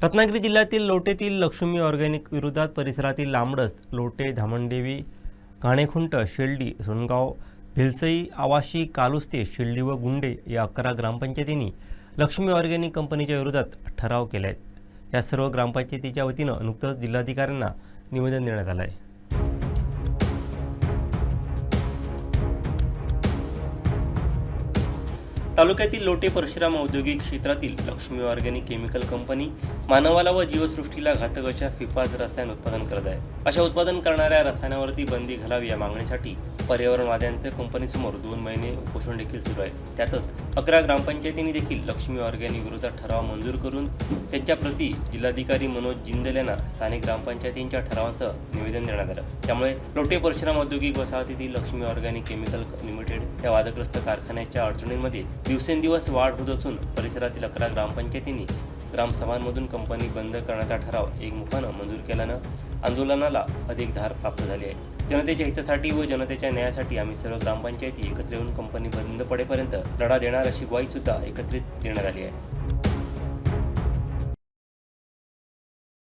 रत्नागिरी जिल्ह्यातील लोटेतील लक्ष्मी ऑर्गॅनिक विरोधात परिसरातील लांबडस, लोटे, धामणदेवी, घाणेखुंट, शेल्डी, सोनगाव, भिलसई, आवाशी, कालुस्ते, शेल्डी व गुंडे या 11 ग्रामपंचायतींनी लक्ष्मी ऑर्गॅनिक कंपनीच्या विरोधात ठराव केले आहेत। या सर्व ग्रामपंचायतीच्या वतीनं नुकतंच जिल्हाधिकाऱ्यांना निवेदन देण्यात आलं आहे। तालुक्यातील लोटे परशुराम औद्योगिक क्षेत्रातील लक्ष्मी ऑर्गॅनिक केमिकल कंपनी मानवाला व जीवसृष्टीला घातक अशा फिपाज रसायन उत्पादन करत आहे। अशा उत्पादन करणाऱ्या रसायनावरती बंदी घालावी या मागणीसाठी पर्यावरणवाद्यांचे कंपनीसमोर 2 महिने उपोषण देखील सुरू आहे। त्यातच 11 ग्रामपंचायतींनी देखील लक्ष्मी ऑर्गॅनिक विरोधात ठराव मंजूर करून त्यांच्या प्रती जिल्हाधिकारी मनोज जिंदल यांना स्थानिक ग्रामपंचायतींच्या ठरावांसह निवेदन देण्यात आलं। त्यामुळे लोटे परशुराम औद्योगिक वसाहतीतील लक्ष्मी ऑर्गॅनिक केमिकल लिमिटेड या वादग्रस्त कारखान्याच्या अडचणींमध्ये दिवसेंदिवस वाढ होत असून परिसरातील 11 ग्रामपंचायतींनी ग्रामसभांमधून कंपनी बंद करण्याचा ठराव एकमुखानं मंजूर केल्यानं आंदोलनाला अधिक धार प्राप्त झाली आहे। जनतेच्या हितासाठी व जनतेच्या न्यायासाठी आम्ही सर्व ग्रामपंचायती एकत्र येऊन कंपनी बंद पडेपर्यंत लढा देणार अशी ग्वाही सुद्धा एकत्रित देण्यात आली आहे।